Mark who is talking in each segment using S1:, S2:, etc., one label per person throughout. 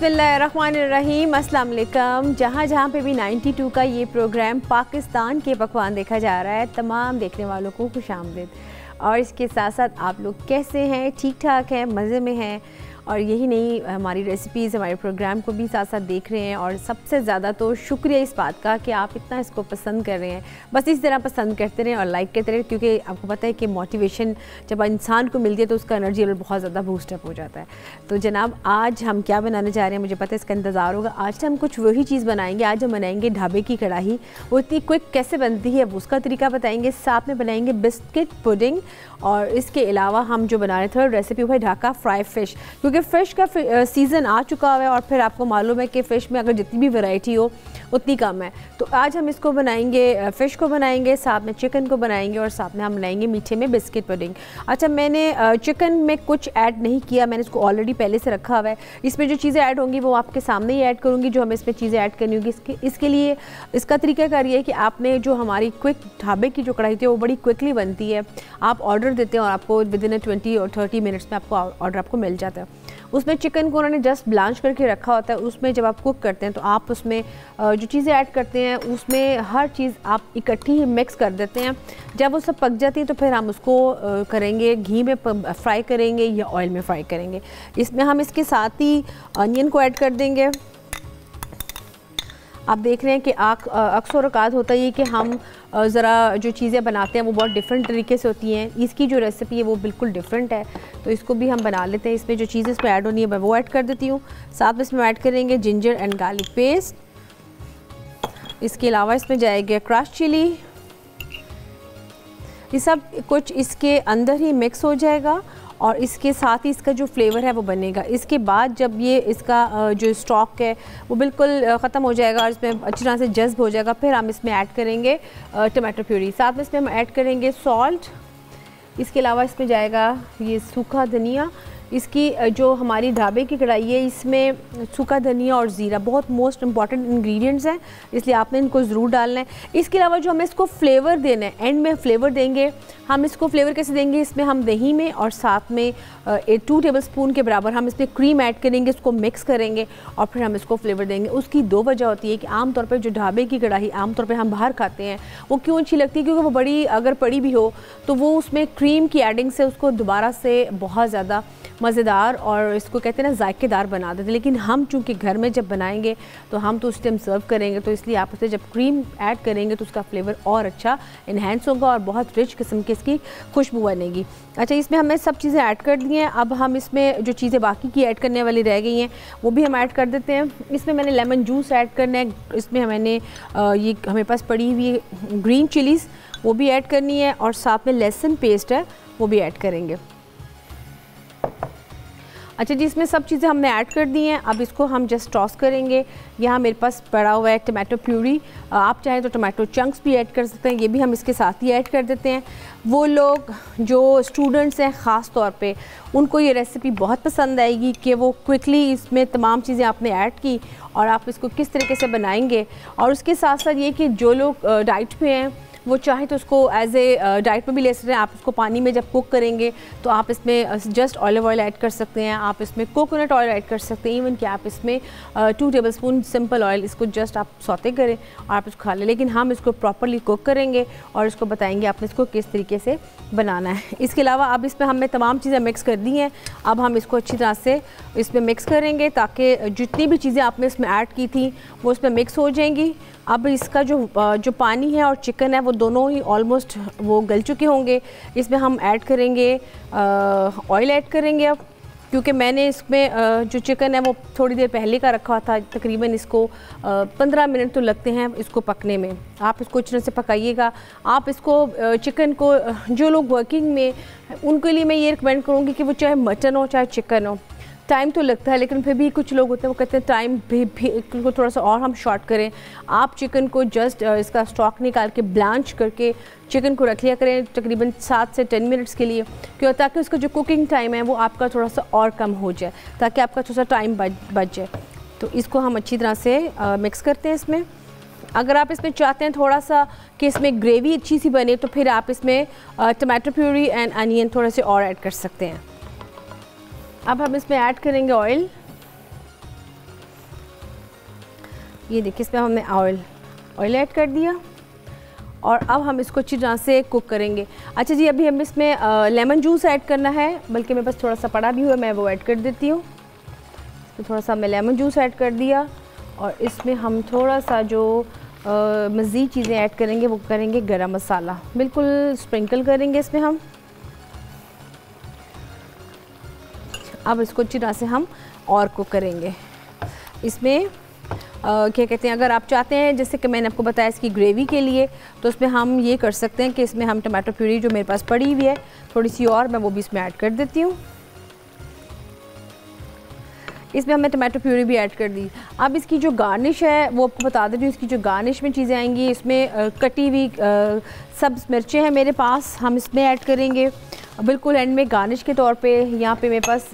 S1: बिस्मिल्लाहिर्रहमानिर्रहीम, अस्सलाम वालेकुम। जहाँ पे भी 92 का ये प्रोग्राम पाकिस्तान के पकवान देखा जा रहा है, तमाम देखने वालों को खुशामदीद। और इसके साथ साथ आप लोग कैसे हैं? ठीक ठाक हैं, मज़े में हैं? और यही नहीं, हमारी रेसिपीज़ हमारे प्रोग्राम को भी साथ साथ देख रहे हैं। और सबसे ज़्यादा तो शुक्रिया इस बात का कि आप इतना इसको पसंद कर रहे हैं। बस इस तरह पसंद करते रहें और लाइक करते रहें, क्योंकि आपको पता है कि मोटिवेशन जब इंसान को मिलती है तो उसका एनर्जी लेवल बहुत ज़्यादा बूस्टअप हो जाता है। तो जनाब, आज हम क्या बनाने जा रहे हैं, मुझे पता है इसका इंतज़ार होगा। आज हम कुछ वही चीज़ बनाएंगे। आज हम बनाएंगे ढाबे की कढ़ाई। वो इतनी क्विक कैसे बनती है उसका तरीका बताएंगे। साथ में बनाएंगे बिस्किट पुडिंग। और इसके अलावा हम जो बना रहे थे रेसिपी वो है ढाका फ्राई फ़िश, क्योंकि फ़िश का सीज़न आ चुका है। और फिर आपको मालूम है कि फ़िश में अगर जितनी भी वैरायटी हो उतनी कम है। तो आज हम इसको बनाएंगे, फ़िश को बनाएंगे, साथ में चिकन को बनाएंगे और साथ में हम बनाएंगे मीठे में बिस्किट पुडिंग। अच्छा, मैंने चिकन में कुछ ऐड नहीं किया, मैंने इसको ऑलरेडी पहले से रखा हुआ है। इसमें जो चीज़ें ऐड होंगी वो आपके सामने ही ऐड करूँगी, जो हमें इसमें चीज़ें ऐड करनी होगी। इसके लिए इसका तरीक़ाकार ये है कि आपने जो हमारी क्विक ढाबे की जो कढ़ाई थी वो बड़ी क्विकली बनती है। आप ऑर्डर देते हैं और आपको विदिन 20 और 30 मिनट्स में आपको ऑर्डर आपको मिल जाता है। उसमें चिकन को उन्होंने जस्ट ब्लांच करके रखा होता है। उसमें जब आप कुक करते हैं तो आप उसमें जो चीज़ें ऐड करते हैं उसमें हर चीज़ आप इकट्ठी ही मिक्स कर देते हैं। जब वो सब पक जाती है तो फिर हम उसको करेंगे घी में फ्राई करेंगे या ऑयल में फ्राई करेंगे। इसमें हम इसके साथ ही अनियन को ऐड कर देंगे। आप देख रहे हैं कि अक्सर औकात होता है ये कि हम ज़रा जो चीज़ें बनाते हैं वो बहुत डिफरेंट तरीके से होती हैं। इसकी जो रेसिपी है वो बिल्कुल डिफरेंट है, तो इसको भी हम बना लेते हैं। इसमें जो चीज़ें इसमें ऐड होनी है मैं वो ऐड कर देती हूँ। साथ में इसमें ऐड करेंगे जिंजर एंड गार्लिक पेस्ट। इसके अलावा इसमें जाएगा क्रश चिली। ये सब कुछ इसके अंदर ही मिक्स हो जाएगा और इसके साथ ही इसका जो फ्लेवर है वो बनेगा। इसके बाद जब ये इसका जो स्टॉक है वो बिल्कुल ख़त्म हो जाएगा और इसमें अच्छी तरह से जज्ब हो जाएगा, फिर हम इसमें ऐड करेंगे टमाटो प्यूरी। साथ में इसमें हम ऐड करेंगे सॉल्ट। इसके अलावा इसमें जाएगा ये सूखा धनिया। इसकी जो हमारी ढाबे की कढ़ाई है इसमें सूखा धनिया और ज़ीरा बहुत मोस्ट इंपॉर्टेंट इंग्रेडिएंट्स हैं, इसलिए आपने इनको ज़रूर डालना है। इसके अलावा जो हमें इसको फ्लेवर देना है, एंड में फ्लेवर देंगे। हम इसको फ्लेवर कैसे देंगे, इसमें हम दही में और साथ में 2 टेबलस्पून के बराबर हम इसमें क्रीम ऐड करेंगे, इसको मिक्स करेंगे और फिर हम इसको फ्लेवर देंगे। उसकी 2 वजह होती है कि आमतौर पर जो ढाबे की कढ़ाई आमतौर पर हम बाहर खाते हैं वो क्यों अच्छी लगती है, क्योंकि वो बड़ी अगर पड़ी भी हो तो वो उसमें क्रीम की एडिंग से उसको दोबारा से बहुत ज़्यादा मज़ेदार और इसको कहते हैं ना जायकेदार बना देते हैं। लेकिन हम चूँकि घर में जब बनाएंगे तो हम तो उस टाइम सर्व करेंगे, तो इसलिए आप उसे जब क्रीम ऐड करेंगे तो उसका फ्लेवर और अच्छा इन्हेंस होगा और बहुत रिच किस्म की इसकी खुशबू बनेगी। अच्छा, इसमें हमने सब चीज़ें ऐड कर दी हैं। अब हम इसमें जो चीज़ें बाकी की ऐड करने वाली रह गई हैं वो भी हम ऐड कर देते हैं। इसमें मैंने लेमन जूस ऐड करना है। इसमें मैंने ये हमारे पास पड़ी हुई ग्रीन चिलीज़ वो भी ऐड करनी है और साथ में लहसुन पेस्ट है वो भी ऐड करेंगे। अच्छा जी, इसमें सब चीज़ें हमने ऐड कर दी हैं। अब इसको हम जस्ट टॉस करेंगे। यहाँ मेरे पास पड़ा हुआ है टमाटो प्यूरी, आप चाहें तो टमाटो चंक्स भी ऐड कर सकते हैं, ये भी हम इसके साथ ही ऐड कर देते हैं। वो लोग जो स्टूडेंट्स हैं ख़ास तौर पे उनको ये रेसिपी बहुत पसंद आएगी कि वो क्विकली इसमें तमाम चीज़ें आपने ऐड की और आप इसको किस तरीके से बनाएंगे। और उसके साथ साथ ये कि जो लोग डाइट पे हैं वो चाहे तो उसको एज ए डाइट में भी ले सकते हैं। आप उसको पानी में जब कुक करेंगे तो आप इसमें जस्ट ऑलिव ऑयल ऐड कर सकते हैं, आप इसमें कोकोनट ऑयल ऐड कर सकते हैं, इवन कि आप इसमें 2 टेबलस्पून सिंपल ऑयल इसको जस्ट आप सौते करें और आप इसको खा लें। लेकिन हम इसको प्रॉपरली कुक करेंगे और इसको बताएंगे आपने इसको किस तरीके से बनाना है। इसके अलावा अब इसमें हमने तमाम चीज़ें मिक्स कर दी हैं। अब हम इसको अच्छी तरह से इसमें मिक्स करेंगे ताकि जितनी भी चीज़ें आपने इसमें ऐड की थी वो इसमें मिक्स हो जाएंगी। अब इसका जो पानी है और चिकन है वो दोनों ही ऑलमोस्ट वो गल चुके होंगे। इसमें हम ऐड करेंगे ऑयल ऐड करेंगे। अब क्योंकि मैंने इसमें जो चिकन है वो थोड़ी देर पहले का रखा था, तकरीबन इसको 15 मिनट तो लगते हैं इसको पकने में। आप इसको अच्छे से पकाइएगा। आप इसको चिकन को जो लोग वर्किंग में उनके लिए मैं ये रिकमेंड करूँगी कि वो चाहे मटन हो चाहे चिकन हो, टाइम तो लगता है लेकिन फिर भी कुछ लोग होते हैं वो कहते हैं टाइम भी को थोड़ा सा और हम शॉर्ट करें। आप चिकन को जस्ट इसका स्टॉक निकाल के ब्लांच करके चिकन को रख लिया करें तकरीबन 7 से 10 मिनट्स के लिए, क्यों, ताकि उसका जो कुकिंग टाइम है वो आपका थोड़ा सा और कम हो जाए, ताकि आपका थोड़ा सा टाइम बच जाए। तो इसको हम अच्छी तरह से मिक्स करते हैं इसमें। अगर आप इसमें चाहते हैं थोड़ा सा कि इसमें ग्रेवी अच्छी सी बने तो फिर आप इसमें टमाटो प्यूरी एंड अनियन थोड़े से और ऐड कर सकते हैं। अब हम इसमें ऐड करेंगे ऑयल। ये देखिए इसमें हमने ऑयल ऐड कर दिया और अब हम इसको अच्छी तरह से कुक करेंगे। अच्छा जी, अभी हम इसमें लेमन जूस ऐड करना है, बल्कि मेरे पास थोड़ा सा पड़ा भी हुआ, मैं वो ऐड कर देती हूँ। तो थोड़ा सा हमने लेमन जूस ऐड कर दिया और इसमें हम थोड़ा सा जो मज़ीद चीज़ें ऐड करेंगे वो करेंगे गरम मसाला, बिल्कुल स्प्रिंकल करेंगे इसमें हम। अब इसको अच्छी तरह से हम और कुक करेंगे। इसमें क्या कहते हैं, अगर आप चाहते हैं जैसे कि मैंने आपको बताया इसकी ग्रेवी के लिए, तो इसमें हम ये कर सकते हैं कि इसमें हम टमाटो प्यूरी जो मेरे पास पड़ी हुई है थोड़ी सी और, मैं वो भी इसमें ऐड कर देती हूँ। इसमें हमने टमाटो प्यूरी भी ऐड कर दी। अब इसकी जो गार्निश है वो आपको बता देती हूँ। इसकी जो गार्निश में चीज़ें आएंगी, इसमें कटी हुई सब्ज़ मिर्चें हैं मेरे पास, हम इसमें ऐड करेंगे बिल्कुल एंड में गार्निश के तौर पे। यहाँ पे मेरे पास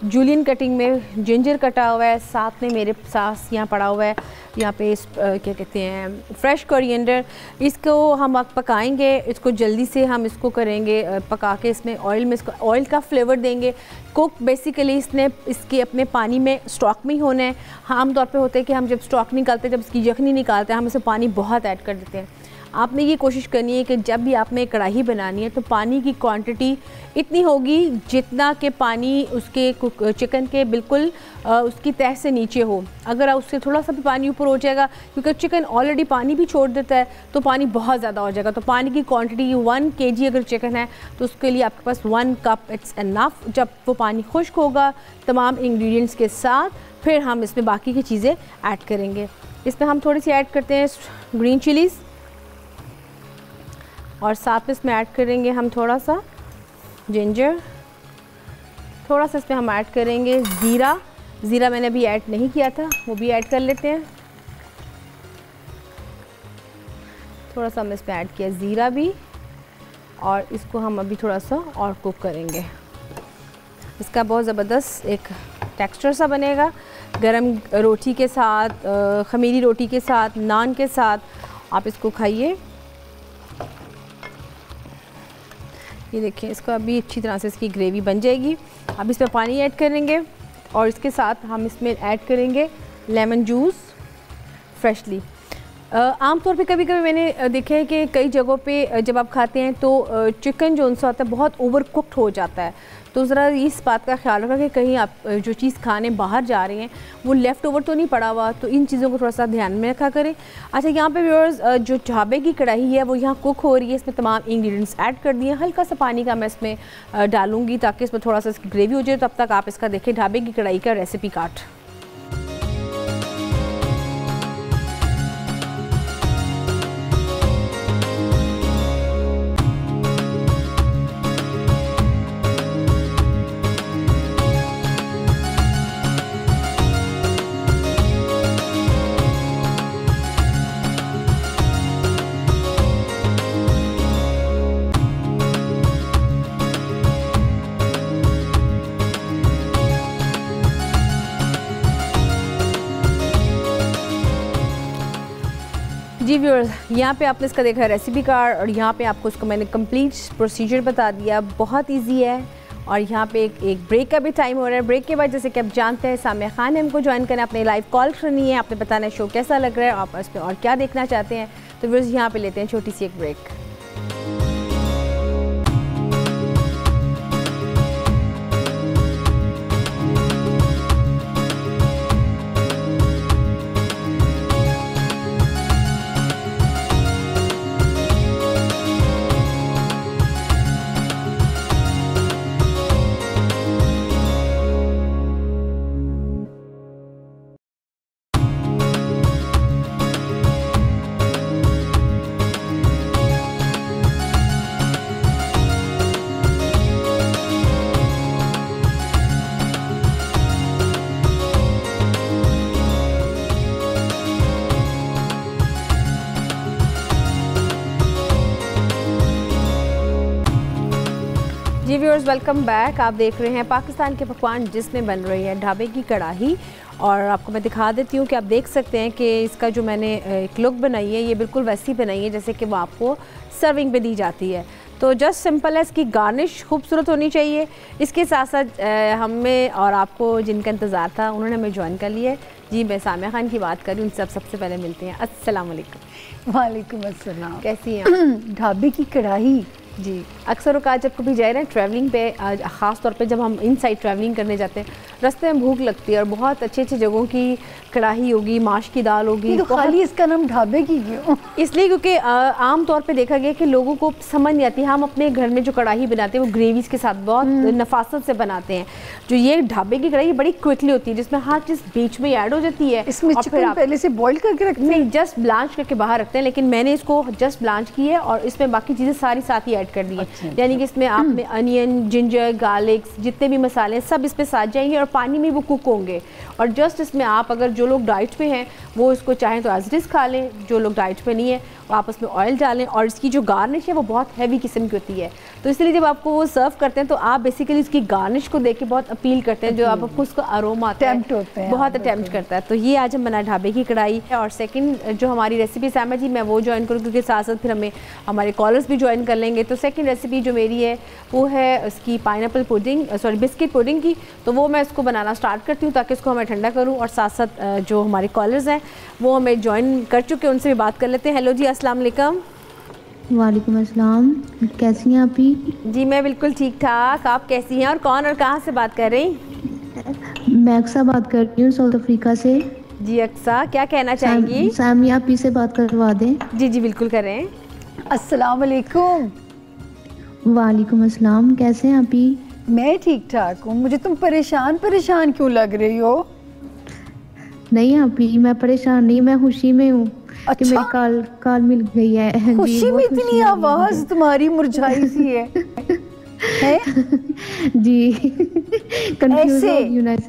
S1: जूलियन कटिंग में जिंजर कटा हुआ है, साथ में मेरे साथ यहाँ पड़ा हुआ है यहाँ पे क्या कहते हैं फ्रेश कोरिएंडर। इसको हम पकाएंगे, इसको जल्दी से हम इसको करेंगे पका के इसमें ऑयल में इसको ऑयल का फ्लेवर देंगे। कुक बेसिकली इसके अपने पानी में स्टॉक में ही होना है। हाँ, आमतौर पे होता है कि हम जब स्टॉक निकालते हैं, जब इसकी यखनी निकालते हैं, हम इसमें पानी बहुत ऐड कर देते हैं। आपने ये कोशिश करनी है कि जब भी आपने कढ़ाई बनानी है तो पानी की क्वांटिटी इतनी होगी जितना कि पानी उसके चिकन के बिल्कुल उसकी तह से नीचे हो। अगर उससे थोड़ा सा भी पानी ऊपर हो जाएगा, क्योंकि चिकन ऑलरेडी पानी भी छोड़ देता है, तो पानी बहुत ज़्यादा हो जाएगा। तो पानी की क्वांटिटी 1 kg अगर चिकन है तो उसके लिए आपके पास 1 कप इट्स इनफ। जब वो पानी खुश्क होगा तमाम इंग्रेडिएंट्स के साथ, फिर हम इसमें बाकी की चीज़ें ऐड करेंगे। इसमें हम थोड़ी सी ऐड करते हैं ग्रीन चिलीज़ और साथ में इसमें ऐड करेंगे हम थोड़ा सा जिंजर, थोड़ा सा इसमें हम ऐड करेंगे ज़ीरा मैंने अभी ऐड नहीं किया था, वो भी ऐड कर लेते हैं। थोड़ा सा हमने इसमें ऐड किया ज़ीरा भी, और इसको हम अभी थोड़ा सा और कुक करेंगे। इसका बहुत ज़बरदस्त एक टेक्सचर सा बनेगा गरम रोटी के साथ, ख़मीरी रोटी के साथ, नान के साथ आप इसको खाइए। ये देखिए, इसको अभी अच्छी तरह से इसकी ग्रेवी बन जाएगी। अब इसमें पानी ऐड करेंगे और इसके साथ हम इसमें ऐड करेंगे लेमन जूस फ्रेशली। आमतौर पे कभी कभी मैंने देखा है कि कई जगहों पे जब आप खाते हैं तो चिकन जो उनसे होता है बहुत ओवर कुक्ड हो जाता है। तो ज़रा इस बात का ख्याल रखा कि कहीं आप जो चीज़ खाने बाहर जा रहे हैं वो लेफ़्ट ओवर तो नहीं पड़ा हुआ, तो इन चीज़ों को थोड़ा सा ध्यान में रखा करें। अच्छा, यहाँ पे व्यूअर्स जो ढाबे की कढ़ाई है वो यहाँ कुक हो रही है। इसमें तमाम इंग्रेडिएंट्स ऐड कर दिए। हल्का सा पानी का मैं इसमें डालूँगी ताकि इसमें थोड़ा सा इसकी ग्रेवी हो जाए। तब तक आप इसका देखें ढाबे की कढ़ाई का रेसिपी कार्ड। जी व्यूअर्स, यहाँ पे आपने इसका देखा रेसिपी कार्ड और यहाँ पे आपको इसको मैंने कंप्लीट प्रोसीजर बता दिया। बहुत इजी है। और यहाँ पे एक ब्रेक का भी टाइम हो रहा है। ब्रेक के बाद जैसे कि आप जानते हैं सामिया खान हमको ज्वाइन करना, अपने लाइव कॉल करनी है, आपने बताना है शो कैसा लग रहा है, आप इस पर और क्या देखना चाहते हैं। तो व्यूअर्स यहाँ पे लेते हैं छोटी सी एक ब्रेक। जी व्यूअर्स, वेलकम बैक। आप देख रहे हैं पाकिस्तान के पकवान जिसमें बन रही है ढाबे की कढ़ाई। और आपको मैं दिखा देती हूँ कि आप देख सकते हैं कि इसका जो मैंने एक लुक बनाई है ये बिल्कुल वैसी बनाई है जैसे कि वो आपको सर्विंग पे दी जाती है। तो जस्ट सिंपल है, इसकी गार्निश खूबसूरत होनी चाहिए। इसके साथ साथ हमें और आपको जिनका इंतज़ार था उन्होंने हमें ज्वाइन कर लिया है। जी मैं सामिया खान की बात कर रही हूँ, उनसे सबसे पहले मिलते हैं। अस्सलाम वालेकुम।
S2: वालेकुम अस्सलाम।
S1: कैसी हैं?
S2: ढाबे की कढ़ाई।
S1: जी अक्सर औकात जब कभी जाए ना ट्रैवलिंग पे, ख़ास तौर पे जब हम इन साइड ट्रैवलिंग करने जाते हैं, रास्ते में भूख लगती है और बहुत अच्छी अच्छी जगहों की कढ़ाई होगी, माश की दाल होगी।
S2: तो खाली इसका नाम ढाबे की क्यों?
S1: इसलिए क्योंकि आम तौर पे देखा गया कि लोगों को समझ नहीं आती। हम अपने घर में जो कढ़ाई बनाते हैं वो ग्रेवीज के साथ बहुत नफासत से बनाते हैं। जो ये ढाबे की कढ़ाई बड़ी क्विकली होती है, जिसमें हर चीज़ बीच में ऐड हो जाती है।
S2: इसमें चिकन पहले से बॉईल करके रखते हैं?
S1: नहीं, जस्ट ब्लांच करके बाहर रखते हैं, लेकिन मैंने इसको जस्ट ब्लांच की है और इसमें बाकी चीज़ें सारी साथ ही ऐड कर दी है। यानी कि इसमें आपने अनियन, जिंजर, गार्लिक, जितने भी मसाले सब इस पे साथ जाएंगे और पानी में वो कुक होंगे। और जस्ट इसमें आप अगर जो लोग डाइट पे हैं वो इसको चाहें तो एज इट इज़ खा लें, जो लोग डाइट पे नहीं है आप उसमें ऑयल डालें। और इसकी जो गार्निश है वो बहुत हैवी किस्म की होती है, तो इसलिए जब आपको वो सर्व करते हैं तो आप बेसिकली उसकी गार्निश को देख के बहुत अपील करते हैं, जो आपको उसका अरोमा आता है, बहुत अटैम्प्ट करता है। तो ये आज हम बनाए ढाबे की कढ़ाई है। और सेकंड जो हमारी रेसिपी सामा जी मैं वो ज्वाइन करूँ, क्योंकि साथ साथ फिर हमें हमारे कॉलर्स भी ज्वाइन कर लेंगे। तो सेकंड रेसिपी जो मेरी है वो है उसकी pineapple pudding, sorry biscuit pudding की। तो वो मैं इसको बनाना स्टार्ट करती हूँ ताकि इसको हमें ठंडा करूँ, और साथ साथ जो हमारे कॉलर्स हैं वो हमें ज्वाइन कर चुके हैं, उनसे भी बात कर लेते हैं। हेलो जी, अस्सलाम वालेकुम।
S3: वालेकुम अस्सलाम, कैसी हैं आप ही?
S1: जी मैं बिल्कुल ठीक ठाक, आप कैसी हैं और कौन और कहाँ से बात कर रही हैं?
S3: मैं अक्सा बात कर रही हूँ साउथ अफ्रीका से।
S1: जी अक्सा, क्या कहना चाहेंगी?
S3: सामिया आप ही से बात करवा दें।
S1: जी जी बिल्कुल करें।
S2: अस्सलाम वालेकुम।
S3: वालेकुम अस्सलाम, कैसे हैं आप ही?
S2: मैं ठीक ठाक हूँ। मुझे तुम परेशान परेशान क्यों लग रही हो?
S3: नहीं आप ही, मैं परेशान नहीं, मैं खुशी में हूँ।
S2: अच्छा?
S3: कि मेरी कॉल मिल गई है।
S2: खुशी में इतनी आवाज तुम्हारी मुरझाई सी है, है?
S3: जी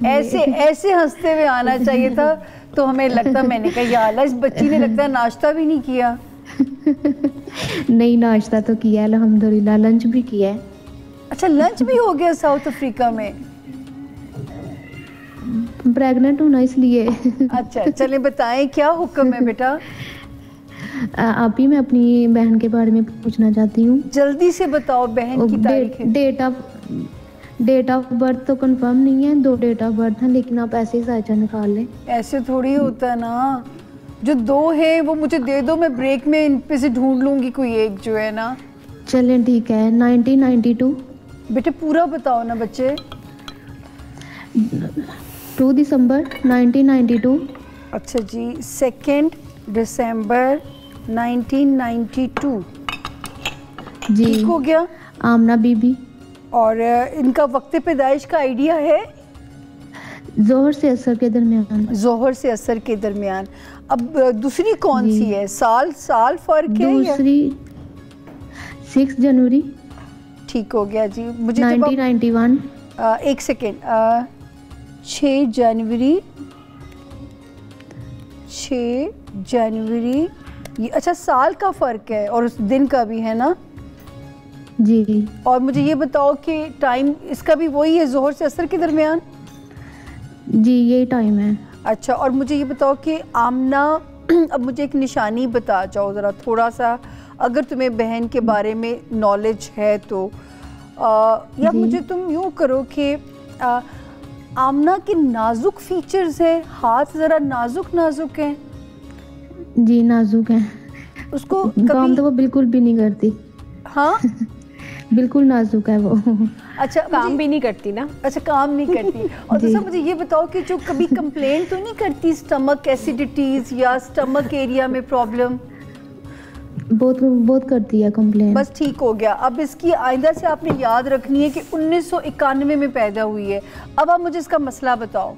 S2: ऐसे हंसते हुए आना चाहिए था। तो हमें लगता, मैंने कहा यार इस बच्ची ने लगता है नाश्ता भी नहीं किया।
S3: नहीं नाश्ता तो किया है अल्हम्दुलिल्लाह, लंच भी किया है।
S2: अच्छा लंच भी हो गया साउथ अफ्रीका में?
S3: प्रेग्नेंट हूँ ना इसलिए।
S2: अच्छा चले बताएं क्या हुक्म है बेटा?
S3: आप ही, मैं अपनी बहन के बारे में पूछना चाहती हूँ।
S2: जल्दी से बताओ बहन की तारीख।
S3: डेट ऑफ बर्थ तो कंफर्म नहीं है, 2 डेट ऑफ बर्थ हैं, लेकिन आप ऐसे ही साइजा निकाल लें।
S2: ऐसे थोड़ी होता है ना, जो 2 है वो मुझे दे दो, मैं ब्रेक में इन पे से ढूंढ लूंगी कोई एक जो है ना।
S3: चलें ठीक है। 1992।
S2: बेटे पूरा बताओ ना बच्चे।
S3: 2 दिसंबर 1992।
S2: अच्छा जी, 2 दिसंबर 1992।
S3: जी
S2: ठीक हो गया।
S3: आमना बीबी।
S2: और इनका वक्त पैदाइश का आइडिया है?
S3: जोहर से असर के दरमियान।
S2: जोहर से असर के दरमियान। अब दूसरी कौन सी है? साल फर्क है?
S3: दूसरी 6 जनवरी।
S2: ठीक हो गया जी। मुझे
S3: 1991।
S2: एक सेकेंड, 6 जनवरी ये अच्छा साल का फ़र्क है और उस दिन का भी है ना?
S3: जी।
S2: और मुझे ये बताओ कि टाइम इसका भी वही है, जोहर से असर के दरमियान?
S3: जी यही टाइम है।
S2: अच्छा, और मुझे ये बताओ कि आमना, अब मुझे एक निशानी बता जाओ ज़रा थोड़ा सा, अगर तुम्हें बहन के बारे में नॉलेज है तो। या मुझे तुम यूँ करो कि आमना के नाजुक फीचर्स हैं, हाथ ज़रा नाजुक नाजुक हैं।
S3: जी नाजुक है,
S2: उसको
S3: काम तो वो बिल्कुल भी नहीं करती।
S2: हाँ
S3: बिल्कुल नाजुक है वो।
S2: अच्छा
S1: काम भी नहीं करती ना?
S2: अच्छा काम नहीं करती। और दूसरा मुझे ये बताओ कि जो कभी कंप्लेंट तो नहीं करती स्टमक एसिडिटीज या स्टमक एरिया में प्रॉब्लम?
S3: बहुत करती है कंप्लेंट।
S2: बस ठीक हो गया। अब इसकी आइंदा से आपने याद रखनी है कि 1991 में पैदा हुई है। अब आप मुझे इसका मसला बताओ।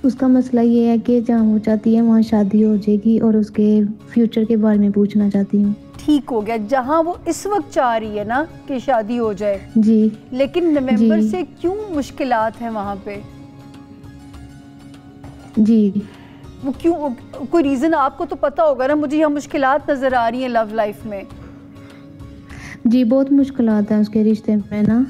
S3: उसका मसला ये है कि जहाँ वो चाहती है वहाँ शादी हो जाएगी, और उसके फ्यूचर के बारे में पूछना चाहती हूँ।
S2: ठीक हो गया, जहाँ वो इस वक्त चाह रही है ना कि शादी हो जाए।
S3: जी।
S2: लेकिन नवंबर से क्यों मुश्किलात हैं वहाँ पे?
S3: जी
S2: वो क्यों, कोई रीज़न आपको तो पता होगा ना? मुझे यहाँ मुश्किलात नज़र आ रही हैं लव लाइफ में।
S3: जी बहुत मुश्किलात हैं उसके रिश्ते में ना।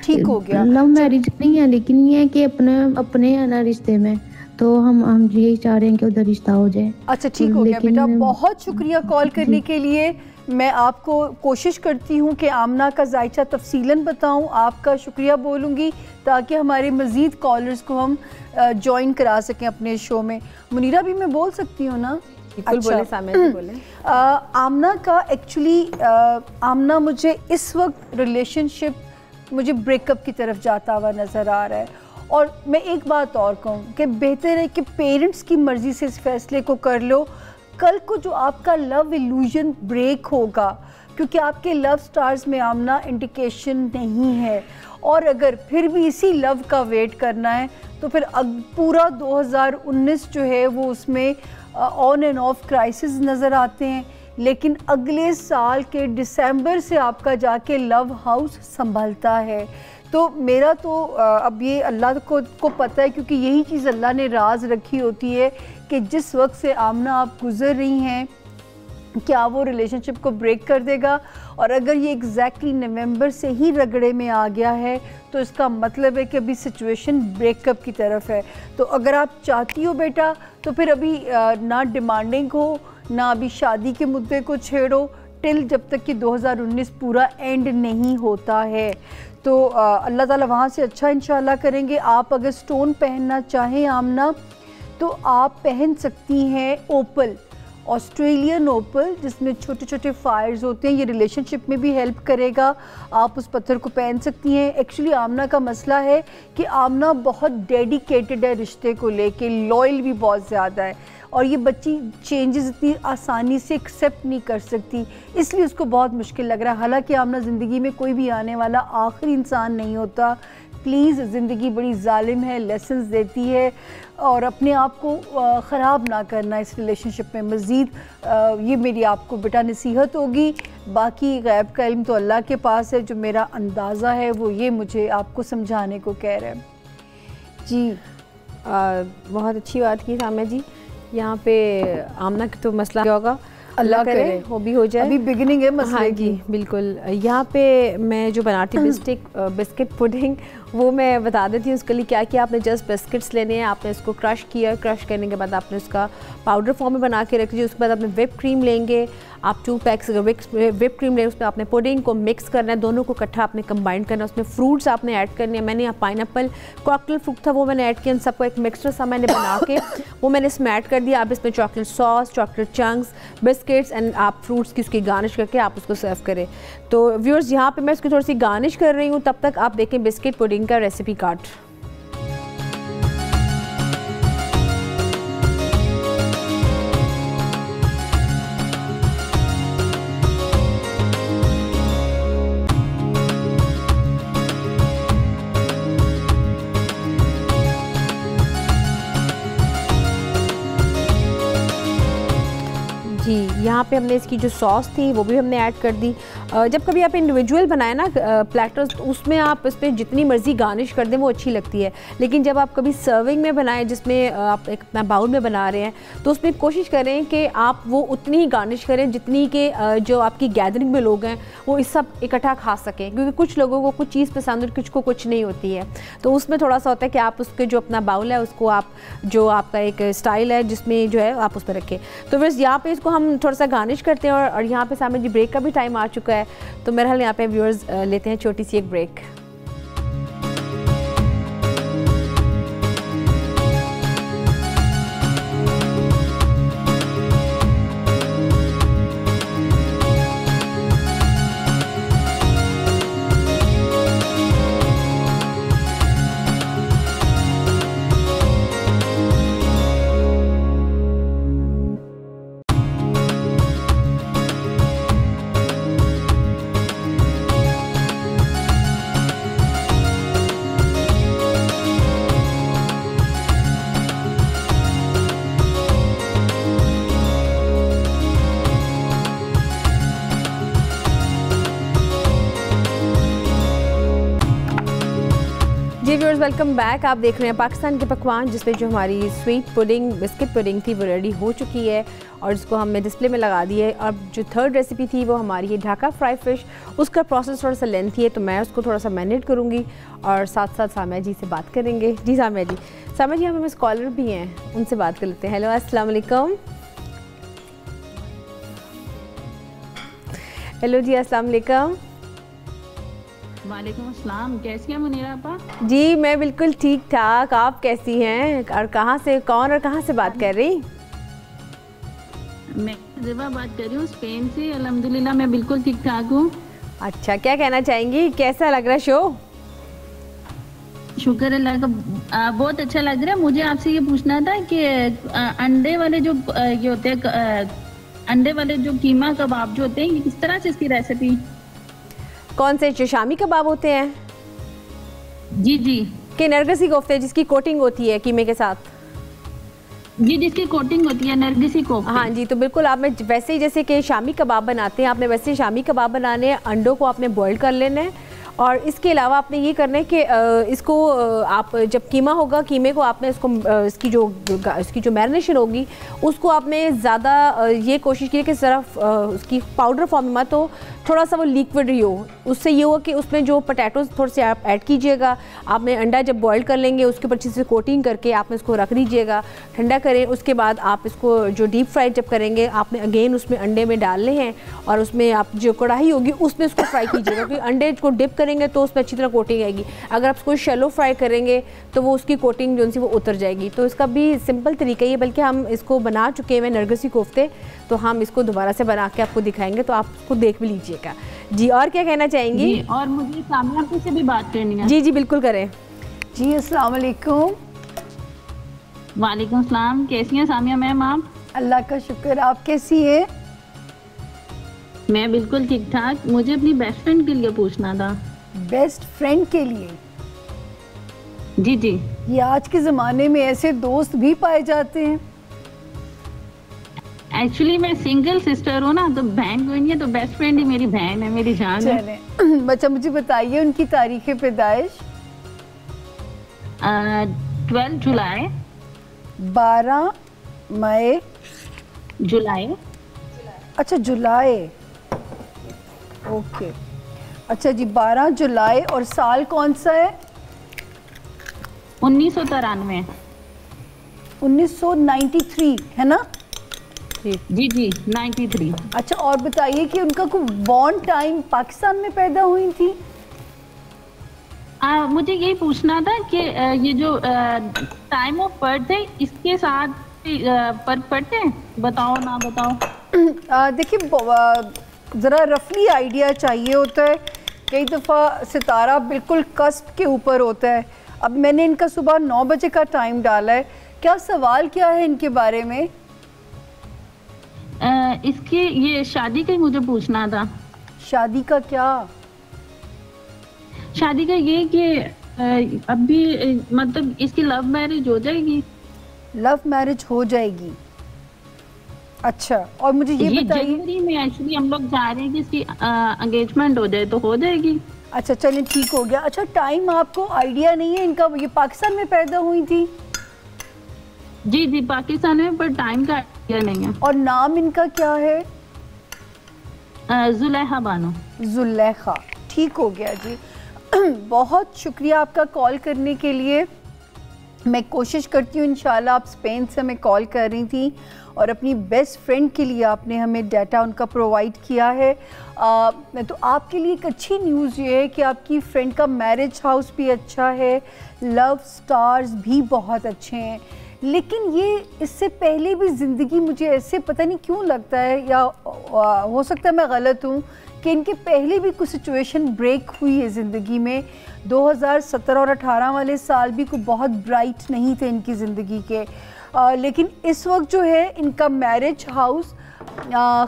S2: ठीक हो गया।
S3: लव मैरिज नहीं है, लेकिन ये है कि अपने है ना रिश्ते में, तो हम यही चाह रहे हैं कि उधर रिश्ता हो जाए।
S2: अच्छा ठीक हो गया बेटा, बहुत शुक्रिया कॉल करने के लिए। मैं आपको कोशिश करती हूँ कि आमना का जायचा तफसीलन बताऊँ, आपका शुक्रिया बोलूँगी ताकि हमारे मज़ीद कॉलर्स को हम ज्वाइन करा सकें अपने शो में। मुनीरा भी मैं बोल सकती हूँ ना?
S1: बिल्कुल बोले सामिया जी बोले।
S2: आमना का एक्चुअली आमना मुझे इस वक्त रिलेशनशिप मुझे ब्रेकअप की तरफ जाता हुआ नज़र आ रहा है। और मैं एक बात और कहूँ कि बेहतर है कि पेरेंट्स की मर्ज़ी से इस फैसले को कर लो। कल को जो आपका लव इल्यूजन ब्रेक होगा, क्योंकि आपके लव स्टार्स में आमना इंडिकेशन नहीं है, और अगर फिर भी इसी लव का वेट करना है तो फिर पूरा 2019 जो है वो उसमें ऑन एंड ऑफ क्राइसिस नज़र आते हैं। लेकिन अगले साल के दिसंबर से आपका जाके लव हाउस संभलता है। तो मेरा तो अब ये अल्लाह को पता है, क्योंकि यही चीज़ अल्लाह ने राज रखी होती है कि जिस वक्त से आमना आप गुज़र रही हैं क्या वो रिलेशनशिप को ब्रेक कर देगा। और अगर ये एग्जैक्टली नवंबर से ही रगड़े में आ गया है तो इसका मतलब है कि अभी सिचुएशन ब्रेकअप की तरफ है। तो अगर आप चाहती हो बेटा तो फिर अभी ना डिमांडिंग हो, ना अभी शादी के मुद्दे को छेड़ो टिल जब तक कि 2019 पूरा एंड नहीं होता है। तो अल्लाह ताला वहाँ से अच्छा इंशाल्लाह करेंगे। आप अगर स्टोन पहनना चाहें आमना तो आप पहन सकती हैं ओपल, ऑस्ट्रेलियन ओपल, जिसमें छोटे छोटे फायर्स होते हैं। ये रिलेशनशिप में भी हेल्प करेगा। आप उस पत्थर को पहन सकती हैं। एक्चुअली आमना का मसला है कि आमना बहुत डेडिकेटेड है रिश्ते को लेके, लॉयल भी बहुत ज़्यादा है, और ये बच्ची चेंजेस इतनी आसानी से एक्सेप्ट नहीं कर सकती, इसलिए उसको बहुत मुश्किल लग रहा है। हालांकि आमना ज़िंदगी में कोई भी आने वाला आखिरी इंसान नहीं होता। प्लीज़, ज़िंदगी बड़ी जालिम है, लेसन्स देती है, और अपने आप को ख़राब ना करना इस रिलेशनशिप में मज़ीद। ये मेरी आपको बेटा नसीहत होगी। बाकी गैब का इल्म तो अल्लाह के पास है। जो मेरा अंदाज़ा है वो ये मुझे आपको समझाने को कह रहा है। जी
S1: बहुत अच्छी बात की सामिया जी। यहाँ पे आमना की तो मसला क्या होगा,
S2: अल्लाह करे
S1: वो भी हो जाए।
S2: अभी बिगिनिंग है मसले
S1: हाँ
S2: की।
S1: जी बिल्कुल। यहाँ पे मैं जो बनाती हूँ बिस्किट पुडिंग, वो मैं बता देती हूँ। उसके लिए क्या किया, आपने जस्ट बिस्किट्स लेने हैं, आपने इसको क्रश किया, क्रश करने के बाद आपने उसका पाउडर फॉर्म में बना के रख दीजिए। उसके बाद आपने व्हिप क्रीम लेंगे, आप 2 पैक्स अगर व्हिप क्रीम लेंगे, उसमें आपने पुडिंग को मिक्स करना है, दोनों को इकट्ठा आपने कंबाइन करना है। उसमें फ्रूट्स आपने ऐड करने हैं। मैंने यहाँ पाइनएप्पल कॉकटेल फ्रूट था वो मैंने ऐड किया। इन सबको एक मिक्सचर सा मैंने बना के वो मैंने इसमें ऐड कर दिया। आप इसमें chocolate sauce, chocolate chunks, biscuits and आप फ्रूट्स की उसकी गार्निश करके आप उसको सर्व करें। तो व्यूअर्स यहाँ पे मैं इसकी थोड़ी सी गार्निश कर रही हूँ, तब तक आप देखें बिस्किट पुडिंग का रेसिपी कार्ड। जी यहाँ पे हमने इसकी जो सॉस थी वो भी हमने ऐड कर दी। जब कभी आप इंडिविजुअल बनाए ना प्लेटर्स, तो उसमें आप इस पर जितनी मर्ज़ी गार्निश कर दें वो अच्छी लगती है। लेकिन जब आप कभी सर्विंग में बनाएं, जिसमें आप एक अपना बाउल में बना रहे हैं, तो उसमें कोशिश करें कि आप वो उतनी ही गार्निश करें जितनी कि जो आपकी गैदरिंग में लोग हैं वो इस सब इकट्ठा खा सकें। क्योंकि कुछ लोगों को कुछ चीज़ पसंद और कुछ को कुछ नहीं होती है। तो उसमें थोड़ा सा होता है कि आप उसके जो अपना बाउल है उसको आप जो आपका एक स्टाइल है जिसमें जो है आप उस पर रखें। तो बस यहाँ पे इसको हम थोड़ा सा गार्निश करते हैं। और यहाँ पे सामने जी ब्रेक का भी टाइम आ चुका है, तो मेरे ख्याल यहाँ पे व्यूअर्स लेते हैं छोटी सी एक ब्रेक। जी व्यूअर्स वेलकम बैक। आप देख रहे हैं पाकिस्तान के पकवान, जिसमें जो हमारी स्वीट पुडिंग बिस्किट पुडिंग थी वो रेडी हो चुकी है और इसको हमने डिस्प्ले में लगा दी है। अब जो थर्ड रेसिपी थी वो हमारी है ढाका फ्राई फिश। उसका प्रोसेस थोड़ा सा लेंथी है, तो मैं उसको थोड़ा सा मैरिनेट करूँगी और साथ साथ सामिया जी से बात करेंगे। जी सामिया जी, यहाँ पे स्कॉलर भी हैं, उनसे बात कर लेते हैं। हेलो अस्सलाम वालेकुम। हेलो जी, अस्सलाम वालेकुम।
S4: वालेकुम अस्सलाम, कैसी हैं मुनीरा आपा?
S1: जी मैं बिल्कुल ठीक ठाक, आप कैसी हैं और कहाँ से, कौन और कहाँ से बात कर रही?
S4: मैं ज़िबा बात कर रही हूँ स्पेन से। अल्हम्दुलिल्लाह मैं बिल्कुल ठीक ठाक हूँ।
S1: अच्छा, क्या कहना चाहेंगी, कैसा लग रहा है शो?
S4: शुक्र अल्लाह का, बहुत अच्छा लग रहा है। मुझे आपसे ये पूछना था कि अंडे वाले जो ये होते हैं, अंडे वाले जो कीमा कबाब जो होते हैं, ये किस तरह से इसकी रेसिपी?
S1: कौन से, जो शामी कबाब होते हैं?
S4: जी जी।
S1: कि नरगिसी कोफ्ते जिसकी कोटिंग होती है कीमे के साथ?
S4: जी, जिसकी कोटिंग होती है नरगिसी कोफ्ते।
S1: हाँ जी, तो बिल्कुल आपने वैसे ही जैसे कि शामी कबाब बनाते हैं, आपने वैसे ही शामी कबाब बनाने हैं। अंडों को आपने बॉईल कर लेना है और इसके अलावा आपने ये करना है कि इसको आप जब कीमा होगा, कीमे को आपने इसको इसकी जो मैरिनेशन होगी उसको आपने ज़्यादा ये कोशिश की कि सिर्फ उसकी पाउडर फॉर्म में मत हो, थोड़ा सा वो लिक्विड ही हो। उससे ये होगा कि उसमें जो पोटैटोज थोड़े से आप ऐड कीजिएगा। आपने अंडा जब बॉईल कर लेंगे उसके ऊपर अच्छे से कोटिंग करके आपने इसको रख दीजिएगा, ठंडा करें। उसके बाद आप इसको जो डीप फ्राई जब करेंगे आपने अगेन उसमें अंडे में डालने हैं और उसमें आप जो कढ़ाई होगी उसमें इसको फ्राई कीजिएगा, क्योंकि अंडे को डिप करेंगे तो उसमें अच्छी तरह कोटिंग आएगी। अगर आप इसको शैलो फ्राई करेंगे तो वो उसकी कोटिंग जो सी वो उतर जाएगी। तो इसका भी सिंपल तरीका ही है, बल्कि हम इसको बना चुके हैं नरगिसी कोफ्ते, तो हम इसको दोबारा से बना के आपको दिखाएंगे, तो आप उसको देख भी लीजिएगा। जी, और क्या कहना चाहेंगी?
S4: जी, और मुझे सामिया से भी बात करनी है।
S1: जी जी बिल्कुल करें।
S2: जी अस्सलाम वालेकुम।
S4: वालेकुम सलाम, कैसी हैं सामिया मैम आप?
S2: अल्लाह का शुक्र, आप कैसी हैं?
S4: मैं बिल्कुल ठीक ठाक। मुझे अपनी बेस्ट फ्रेंड के लिए पूछना था।
S2: बेस्ट फ्रेंड के लिए?
S4: जी जी।
S2: ये आज के ज़माने में ऐसे दोस्त भी पाए जाते हैं?
S4: एक्चुअली मैं सिंगल सिस्टर हूँ ना, तो बहन कोई नहीं है, तो बेस्ट फ्रेंड ही मेरी बहन है, मेरी जान है।
S2: चलें, बच्चा मुझे बताइए उनकी तारीख पैदाइश।
S4: 12 जुलाई।
S2: 12 मई।
S4: जुलाई।
S2: अच्छा जुलाई, ओके। अच्छा जी, 12 जुलाई। और साल कौन सा है?
S4: 1993।
S2: 1993 है ना?
S4: जी जी 93।
S2: अच्छा, और बताइए कि उनका कोई बॉर्न टाइम पाकिस्तान में पैदा हुई थी?
S4: मुझे यही पूछना था कि ये जो टाइम ऑफ बर्थ है इसके साथ फर्क पड़ते हैं? बताओ ना बताओ।
S2: देखिए, ज़रा रफली आइडिया चाहिए होता है। कई दफ़ा सितारा बिल्कुल कस्प के ऊपर होता है। अब मैंने इनका सुबह 9 बजे का टाइम डाला है। क्या सवाल क्या है इनके बारे में?
S4: इसके ये शादी का ही मुझे पूछना था।
S2: शादी का क्या?
S4: शादी का ये कि अभी मतलब इसकी लव मैरिज हो जाएगी।
S2: लव मैरिज हो जाएगी? अच्छा, और मुझे ये बताइए,
S4: जनवरी में एक्चुअली हम लोग चाह रहे हैं कि इसकी एंगेजमेंट हो जाए, तो हो जाएगी।
S2: अच्छा चलिए ठीक हो गया। अच्छा, टाइम आपको आइडिया नहीं है इनका? ये पाकिस्तान में पैदा हुई थी?
S4: जी जी पाकिस्तान में, पर टाइम का आइडिया नहीं है।
S2: और नाम इनका क्या है?
S4: जुलेखा बानो।
S2: जुलेखा, ठीक हो गया जी। बहुत शुक्रिया आपका कॉल करने के लिए। मैं कोशिश करती हूँ इंशाल्लाह। आप स्पेन से हमें कॉल कर रही थी और अपनी बेस्ट फ्रेंड के लिए आपने हमें डाटा उनका प्रोवाइड किया है। तो आपके लिए एक अच्छी न्यूज़ ये है कि आपकी फ्रेंड का मैरिज हाउस भी अच्छा है, लव स्टार्स भी बहुत अच्छे हैं। लेकिन ये इससे पहले भी ज़िंदगी, मुझे ऐसे पता नहीं क्यों लगता है, या हो सकता है मैं गलत हूँ, कि इनके पहले भी कुछ सिचुएशन ब्रेक हुई है ज़िंदगी में। 2017 और 18 वाले साल भी कोई बहुत ब्राइट नहीं थे इनकी ज़िंदगी के। लेकिन इस वक्त जो है इनका मैरिज हाउस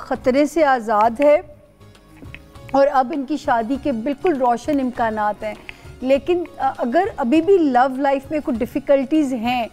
S2: ख़तरे से आज़ाद है और अब इनकी शादी के बिल्कुल रोशन इम्कानात हैं। लेकिन अगर अभी भी लव लाइफ में कुछ डिफ़िकल्टीज़ हैं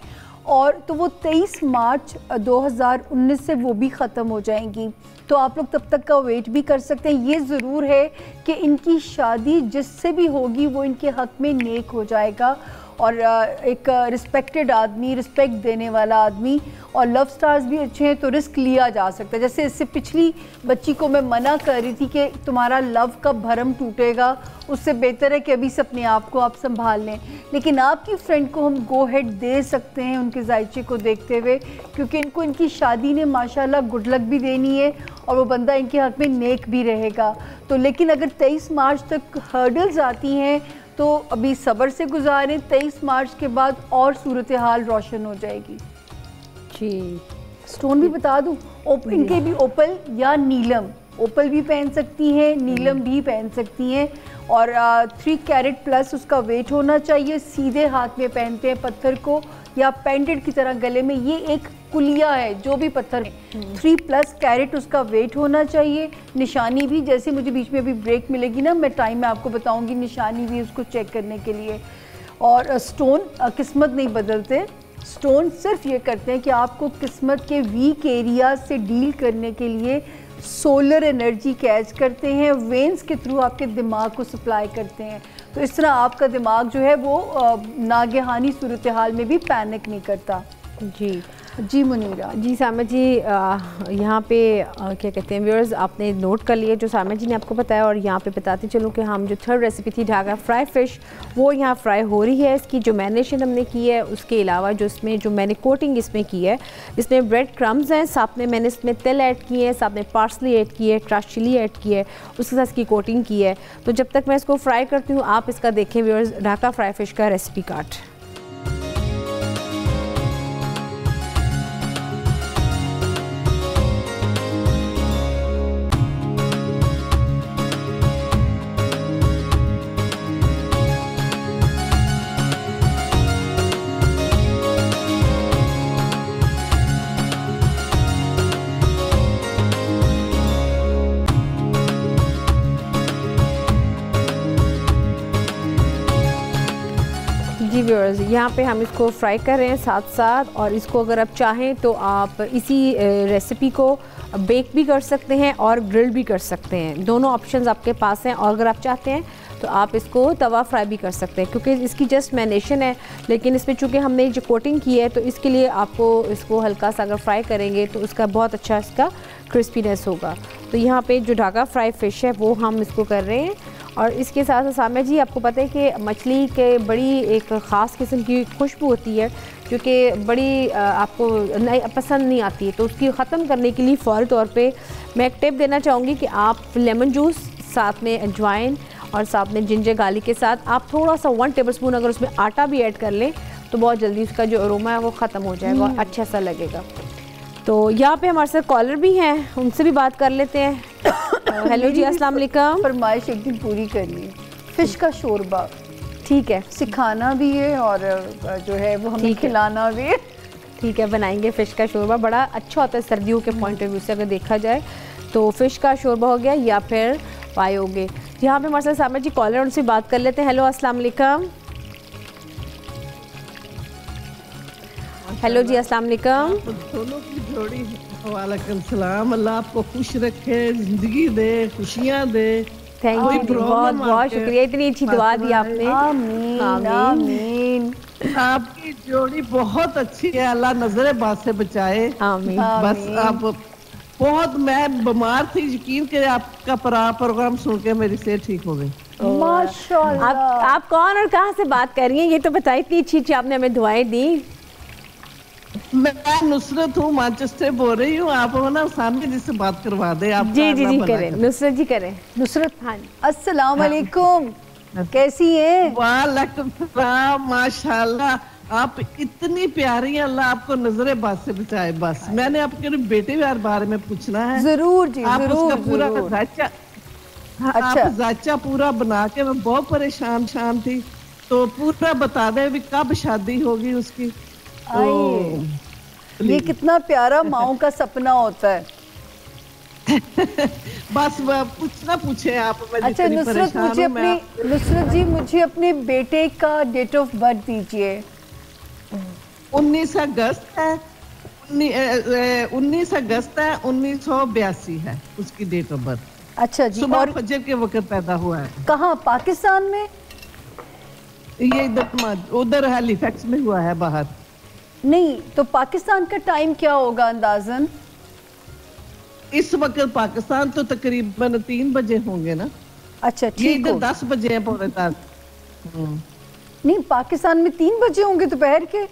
S2: और तो वो 23 मार्च 2019 से वो भी ख़त्म हो जाएंगी। तो आप लोग तब तक का वेट भी कर सकते हैं। ये ज़रूर है कि इनकी शादी जिससे भी होगी वो इनके हक़ में नेक हो जाएगा और एक रिस्पेक्टेड आदमी, रिस्पेक्ट देने वाला आदमी, और लव स्टार्स भी अच्छे हैं तो रिस्क लिया जा सकता है। जैसे इससे पिछली बच्ची को मैं मना कर रही थी कि तुम्हारा लव का भरम टूटेगा, उससे बेहतर है कि अभी से अपने आप को आप संभाल लें। लेकिन आपकी फ्रेंड को हम गो हेड दे सकते हैं उनके जायचे को देखते हुए, क्योंकि इनको इनकी शादी ने माशाल्लाह गुड लक भी देनी है और वो बंदा इनके हक में नेक भी रहेगा। तो लेकिन अगर 23 मार्च तक हर्डल्स आती हैं तो अभी सब्र से गुजारें, 23 मार्च के बाद और सूरत हाल रोशन हो जाएगी।
S1: जी
S2: स्टोन भी बता दूं, इनके भी ओपल या नीलम, ओपल भी पहन सकती हैं, नीलम भी पहन सकती हैं, और 3 कैरेट प्लस उसका वेट होना चाहिए। सीधे हाथ में पहनते हैं पत्थर को या पेंडेंट की तरह गले में, ये एक कुलिया है जो भी पत्थर है, 3+ कैरेट उसका वेट होना चाहिए। निशानी भी, जैसे मुझे बीच में अभी ब्रेक मिलेगी ना, मैं टाइम में आपको बताऊंगी निशानी भी उसको चेक करने के लिए। और स्टोन किस्मत नहीं बदलते, स्टोन सिर्फ ये करते हैं कि आपको किस्मत के वीक एरिया से डील करने के लिए सोलर एनर्जी कैच करते हैं, वेन्स के थ्रू आपके दिमाग को सप्लाई करते हैं। तो इस तरह आपका दिमाग जो है वो नागहानी सूरत हाल में भी पैनिक नहीं करता। जी मुनीरा।
S1: जी सामा जी, यहाँ पे क्या कहते हैं व्यूअर्स, आपने नोट कर लिए जो सामा जी ने आपको बताया, और यहाँ पे बताते चलूँ कि हम जो थर्ड रेसिपी थी ढाका फ्राई फ़िश, वो यहाँ फ्राई हो रही है। इसकी जो मैरिनेशन हमने की है उसके अलावा जो इसमें जो मैंने कोटिंग इसमें की है, इसमें ब्रेड क्रम्स हैं, साथ में मैंने इसमें तिल ऐड किए हैं, साथ में पार्सली ऐड की है, क्रश चिली ऐड की है, उसके साथ इसकी कोटिंग की है। तो जब तक मैं इसको फ्राई करती हूँ आप इसका देखें व्यूअर्स, ढाका फ्राई फ़िश का रेसिपी कार्ड। जी व्यूअर्स, यहाँ पे हम इसको फ्राई कर रहे हैं साथ साथ, और इसको अगर आप चाहें तो आप इसी रेसिपी को बेक भी कर सकते हैं और ग्रिल भी कर सकते हैं, दोनों ऑप्शंस आपके पास हैं। और अगर आप चाहते हैं तो आप इसको तवा फ्राई भी कर सकते हैं, क्योंकि इसकी जस्ट मैरिनेशन है, लेकिन इसमें चूँकि हमने जो कोटिंग की है तो इसके लिए आपको इसको हल्का सा अगर फ्राई करेंगे तो उसका बहुत अच्छा इसका क्रिस्पीनेस होगा। तो यहाँ पे जो ढाका फ्राई फ़िश है वो हम इसको कर रहे हैं। और इसके साथ साथ सामिया जी, आपको पता है कि मछली के बड़ी एक ख़ास किस्म की खुशबू होती है जो कि बड़ी आपको पसंद नहीं आती है, तो उसकी ख़त्म करने के लिए फ़ौरी तौर पे मैं एक टिप देना चाहूँगी कि आप लेमन जूस, साथ में अजवाइन और साथ में जिंजर गार्लिक के साथ आप थोड़ा सा 1 टेबलस्पून अगर उसमें आटा भी ऐड कर लें तो बहुत जल्दी उसका जो अरोमा है वो ख़त्म हो जाएगा और अच्छा सा लगेगा। तो यहाँ पे हमारे साथ कॉलर भी हैं, उनसे भी बात कर लेते हैं। हेलो जी, अस्सलाम वालेकुम।
S2: फरमाइश एक दिन पूरी करनी, फ़िश का शोरबा,
S1: ठीक है,
S2: सिखाना भी है और जो है वो हमें खिलाना भी है।
S1: ठीक है, बनाएंगे फ़िश का शोरबा, बड़ा अच्छा होता है सर्दियों के पॉइंट ऑफ व्यू से अगर देखा जाए तो। फ़िश का शोरबा हो गया या फिर पाए हो गए। यहाँ पे हमारे साथ सामिया जी कॉलर, उनसे बात कर लेते हैं। हेलो अस्सलाम वालेकुम। हेलो जी, अस्सलाम वालेकुम।
S5: दोनों की जोड़ी, वालेकुम सलाम। अल्लाह आपको खुश रखे, जिंदगी दे, खुशियाँ दे।
S1: थैंक यू, बहुत बहुत शुक्रिया, इतनी अच्छी दुआ दी आपने।
S2: आमीन आमीन।
S5: आपकी जोड़ी बहुत अच्छी है, अल्लाह नजर बात से बचाए।
S1: आमीन।
S5: बस आप बहुत, मैं बीमार थी, यकीन करें आपका प्रोग्राम सुन के मेरी सेहत ठीक हो गई
S2: माशाल्लाह।
S1: आप कौन और कहाँ से बात कर रही हैं, ये तो बताइए। इतनी अच्छी अच्छी आपने हमें दुआएं दी।
S5: मैं नुसरत हूँ, मैनचेस्टर बोल रही हूँ। आप हो ना सामने जिससे बात करवा दे आप।
S1: जी जी जी, करें नुसरत जी, करें।
S2: नुसरत, हाँ, अस्सलाम वालेकुम, कैसी हैं?
S5: वालेकुम सलाम, माशाल्लाह आप इतनी प्यारी हैं, अल्लाह आपको नजरे बात से बचाए। बस मैंने आपके बेटे के बारे में पूछना है।
S2: जरूर जी,
S5: आप
S2: जरूर,
S5: उसका पूरा जायचा,
S2: अच्छा,
S5: आप जायचा पूरा बना के, मैं बहुत परेशान थी, तो पूरा बता दे भी कब शादी होगी उसकी।
S2: ये कितना प्यारा माओ का सपना होता है।
S5: बस कुछ ना पूछे आप।
S2: अच्छा नुसरत, मुझे अपने, नुसरत जी मुझे अपने बेटे का डेट ऑफ बर्थ दीजिए।
S5: 19 अगस्त है, 19 अगस्त है, 1982 है उसकी डेट ऑफ बर्थ।
S2: अच्छा जी,
S5: सुबह
S2: और
S5: फजर के वक्त पैदा हुआ है।
S2: कहाँ, पाकिस्तान में?
S5: ये इधर उधर हैलिफैक्स में हुआ है बाहर।
S2: नहीं तो पाकिस्तान का टाइम क्या होगा अंदाजन?
S5: इस वक्त पाकिस्तान तो तकरीबन 3 बजे होंगे ना।
S2: अच्छा
S5: ये
S2: ठीक
S5: इधर
S2: हो।
S5: 10 बजे हैं, पौने 10।
S2: नहीं पाकिस्तान में 3 बजे होंगे दोपहर के।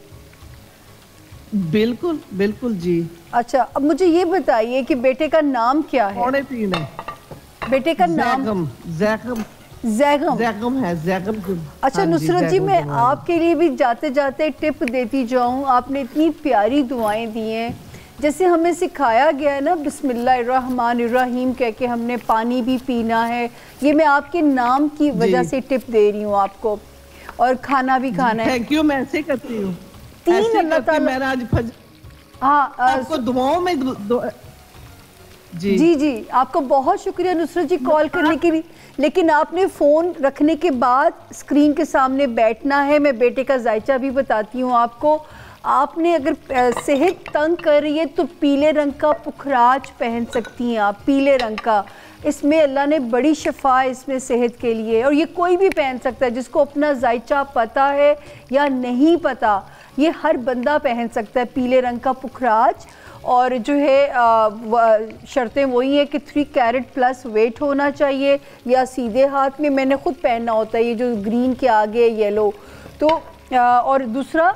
S5: बिल्कुल बिल्कुल जी।
S2: अच्छा अब मुझे ये बताइए कि बेटे का नाम क्या है?
S5: पौने 3 है।
S2: बेटे का नाम
S5: जैगम जैगम
S2: जैगम।
S5: जैगम है, जैगम।
S2: अच्छा
S5: हाँ
S2: नुसरत जी, मैं
S5: जैगम।
S2: आपके लिए भी जाते जाते टिप देती जाऊं। आपने इतनी प्यारी दुआएं दी हैं, जैसे हमें सिखाया गया है ना बिस्मिल्लाहिर्रहमानिर्रहीम कह के हमने पानी भी पीना है। ये मैं आपके नाम की वजह से टिप दे रही हूँ आपको, और खाना भी खाना है।
S5: थैंक यू, मैं ऐसे करती हूँ।
S2: 3 अल्लाह ताला।
S5: मैंने आज
S2: हाँ
S5: आपको दुआओं में जी
S2: जी जी आपको बहुत शुक्रिया नुसरत जी कॉल करने के लिए। लेकिन आपने फ़ोन रखने के बाद स्क्रीन के सामने बैठना है। मैं बेटे का जायचा भी बताती हूँ आपको। आपने अगर सेहत तंग कर रही है तो पीले रंग का पुखराज पहन सकती हैं आप, पीले रंग का। इसमें अल्लाह ने बड़ी शफा इसमें सेहत के लिए, और ये कोई भी पहन सकता है जिसको अपना जायचा पता है या नहीं पता, ये हर बंदा पहन सकता है पीले रंग का पुखराज। और जो है शर्तें वही है कि 3 कैरेट प्लस वेट होना चाहिए, या सीधे हाथ में, मैंने खुद पहनना होता है ये जो ग्रीन के आगे येलो तो, और दूसरा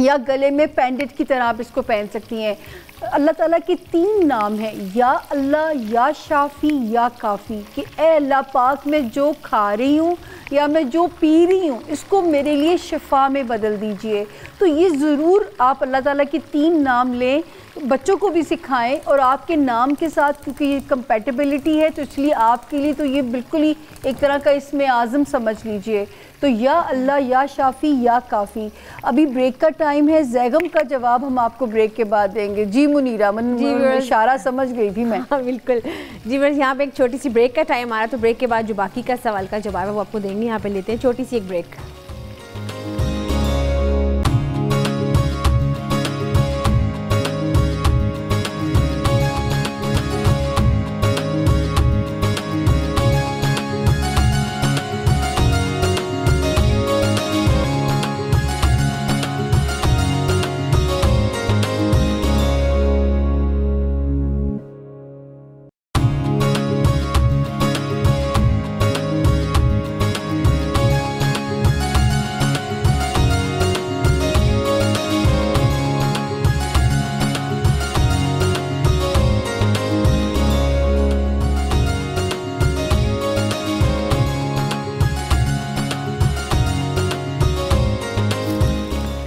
S2: या गले में पेंडेंट की तरह आप इसको पहन सकती हैं। अल्लाह ताला के 3 नाम हैं, या अल्लाह, या शाफ़ी, या काफ़ी, कि ए अल्लाह पाक मैं जो खा रही हूँ या मैं जो पी रही हूँ इसको मेरे लिए शिफा में बदल दीजिए। तो ये ज़रूर आप अल्लाह ताला के 3 नाम लें, बच्चों को भी सिखाएं, और आपके नाम के साथ क्योंकि ये कंपैटिबिलिटी है तो इसलिए आपके लिए तो ये बिल्कुल ही एक तरह का इसमें आज़म समझ लीजिए। तो या अल्लाह, या शाफ़ी, या काफ़ी। अभी ब्रेक का टाइम है, जैगम का जवाब हम आपको ब्रेक के बाद देंगे। जी मुनीरा, इशारा समझ गई थी मैं।
S1: हाँ बिल्कुल जी। बस यहाँ पे एक छोटी सी ब्रेक का टाइम आ रहा है, तो ब्रेक के बाद जो बाकी का सवाल का जवाब है वो आपको देंगे। यहाँ पे लेते हैं छोटी सी एक ब्रेक।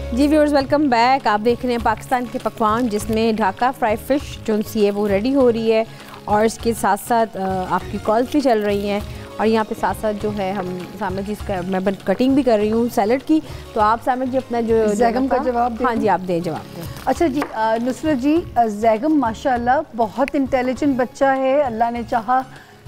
S1: जी व्यूअर्स, वेलकम बैक। आप देख रहे हैं पाकिस्तान के पकवान, जिसमें ढाका फ्राई फ़िश जो सी है वो रेडी हो रही है, और इसके साथ साथ आपकी कॉल्स भी चल रही हैं। और यहाँ पे साथ साथ जो है हम सामने जी इसका मैं कटिंग भी कर रही हूँ सैलड की। तो आप सामने जी अपना जो
S2: जैगम का जवाब दें।
S1: हाँ जी, आप दें जवाब दें।
S2: अच्छा जी नुसरत जी, जैगम माशाल्लाह बहुत इंटेलिजेंट बच्चा है। अल्लाह ने चाहा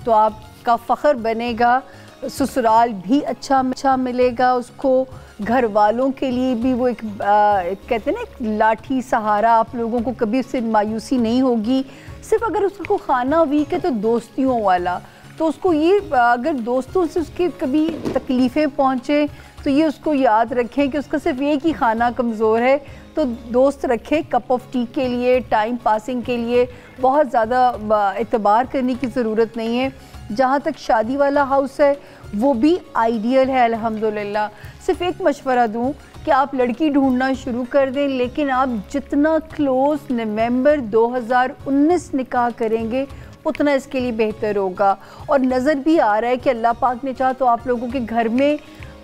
S2: तो आपका फ़ख्र बनेगा, ससुराल भी अच्छा मिलेगा उसको, घर वालों के लिए भी वो एक कहते हैं ना एक लाठी सहारा। आप लोगों को कभी उससे मायूसी नहीं होगी। सिर्फ अगर उसको खाना वीक है तो दोस्तियों वाला, तो उसको ये अगर दोस्तों से उसके कभी तकलीफ़ें पहुँचे तो ये उसको याद रखें कि उसका सिर्फ एक ही खाना कमज़ोर है, तो दोस्त रखें कप ऑफ टी के लिए, टाइम पासिंग के लिए। बहुत ज़्यादा एतबार करने की ज़रूरत नहीं है। जहाँ तक शादी वाला हाउस है वो भी आइडियल है अल्हम्दुलिल्लाह। सिर्फ एक मशवरा दूँ कि आप लड़की ढूंढना शुरू कर दें, लेकिन आप जितना क्लोज़ नवंबर 2019 निकाह करेंगे उतना इसके लिए बेहतर होगा। और नज़र भी आ रहा है कि अल्लाह पाक ने चाहा तो आप लोगों के घर में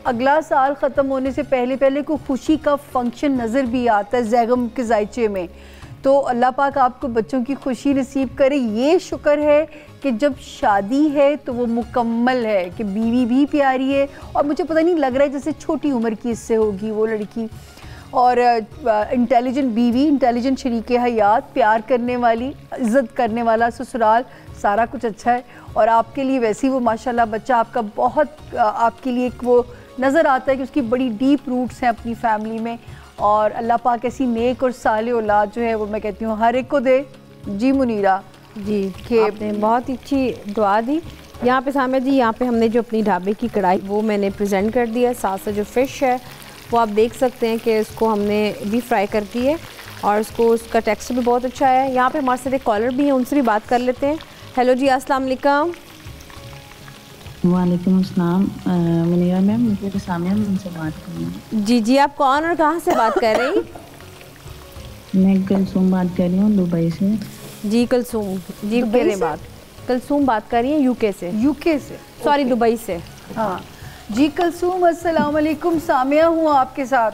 S2: अगला साल ख़त्म होने से पहले पहले कोई खुशी का फंक्शन नज़र भी आता है जैगम के जायचे में। तो अल्लाह पाक आपको बच्चों की खुशी नसीब करे। ये शुक्र है कि जब शादी है तो वो मुकम्मल है, कि बीवी भी प्यारी है, और मुझे पता नहीं लग रहा है जैसे छोटी उम्र की इससे होगी वो लड़की। और इंटेलिजेंट बीवी, इंटेलिजेंट शरीक हयात, प्यार करने वाली, इज़्ज़त करने वाला ससुराल, सारा कुछ अच्छा है। और आपके लिए वैसे ही वो माशाल्लाह बच्चा आपका बहुत आपके लिए एक वो नज़र आता है कि उसकी बड़ी डीप रूट्स हैं अपनी फैमिली में। और अल्लाह पाक ऐसी नेक और साले औलाद जो है वो मैं कहती हूँ हर एक को दे। जी मुनीरा
S1: जी, आपने बहुत ही अच्छी दुआ दी। यहाँ पे सामने जी, यहाँ पे हमने जो अपनी ढाबे की कढ़ाई वो मैंने प्रेजेंट कर दिया है। साथ से जो फ़िश है वो आप देख सकते हैं कि इसको हमने भी फ्राई कर दी है और इसको उसका टेक्सचर भी बहुत अच्छा है। यहाँ पे हमारे साथ एक कॉलर भी है, उनसे भी बात कर लेते हैं। हेलो जी, अस्सलाम वालेकुम।
S6: वालेकुम अस्सलाम। मुनीरा मैम, मुझे सामिया मैम से बात करनी है।
S1: जी जी, आप कौन और कहाँ से बात कर रही हैं?
S6: मैं कुलसूम बात कर रही हूँ दुबई से।
S1: जी कुलसूम जी, करें बात। कुलसूम बात कर रही हैं यूके से।
S2: यूके से,
S1: सॉरी दुबई से।
S2: हाँ जी कुलसूम, अस्सलाम वालेकुम। सामिया हूँ आपके साथ।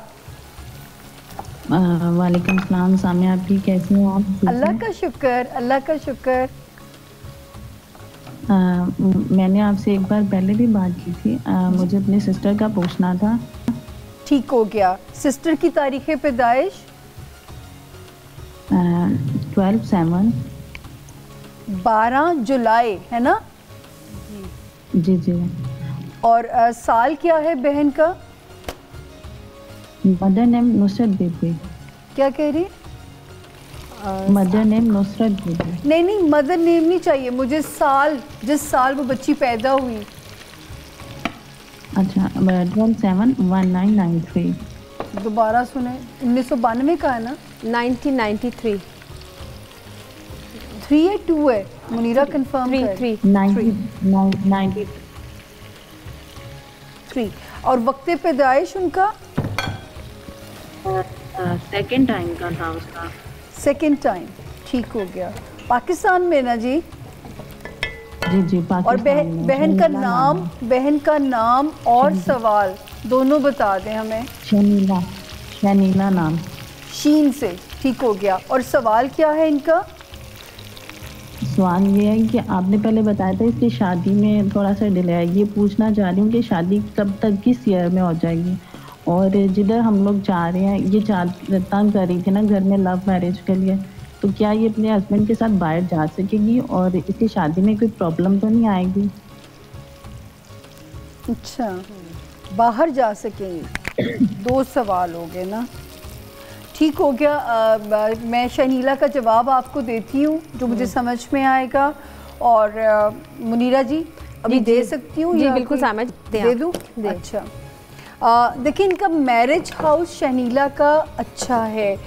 S6: वालेकुम अस्सलाम। सामिया, आप ठीक, कैसी हो आप?
S2: अल्लाह का शुक्र, अल्लाह का शुक्र।
S6: मैंने आपसे एक बार पहले भी बात की थी। मुझे अपनी सिस्टर का पूछना था।
S2: ठीक हो गया। सिस्टर की तारीख़ पैदाइश
S6: 12/7।
S2: 12 जुलाई है ना?
S6: जी जी।
S2: और साल क्या है बहन का?
S6: मदर नेम नुसरत बीबी।
S2: क्या कह रही?
S6: मदर नेम नुसरत बीबी।
S2: नहीं नहीं, मदर नेम नहीं चाहिए मुझे, साल, जिस साल वो बच्ची पैदा हुई।
S6: अच्छा, 12/7/1993।
S2: दोबारा सुने, 1992 का है ना?
S1: 1993।
S2: 3 है 2 है? मुनीरा कंफर्म कर। 3। और वक्त पैदाइश उनका
S6: सेकेंड टाइम का था उसका।
S2: सेकेंड टाइम, ठीक हो गया। पाकिस्तान में ना जी?
S6: जी जी, पाकिस्तान
S2: और
S6: में।
S2: बहन का नाम, बहन का नाम और सवाल दोनों बता दें हमें।
S6: शनीला, शनीला नाम।
S2: शीन से, ठीक हो गया। और सवाल क्या है इनका?
S6: सवाल ये है कि आपने पहले बताया था इसकी शादी में थोड़ा सा डिले है। ये पूछना चाह रही हूँ कि शादी कब तक, किस ईयर में हो जाएगी, और जिधर हम लोग जा रहे हैं ये तंग कर रही थी ना घर में लव मैरिज के लिए, तो क्या ये अपने हस्बैंड के साथ बाहर जा सकेगी और इसकी शादी में कोई प्रॉब्लम तो नहीं आएगी?
S2: अच्छा, बाहर जा सकेंगी। 2 सवाल हो गए ना, ठीक हो गया। मैं शनीला का जवाब आपको देती हूँ जो मुझे समझ में आएगा। और मुनीरा जी अभी दे सकती हूँ?
S1: जी बिल्कुल, समझ
S2: दे दूँ? अच्छा, देखिए इनका मैरिज हाउस शनीला का अच्छा है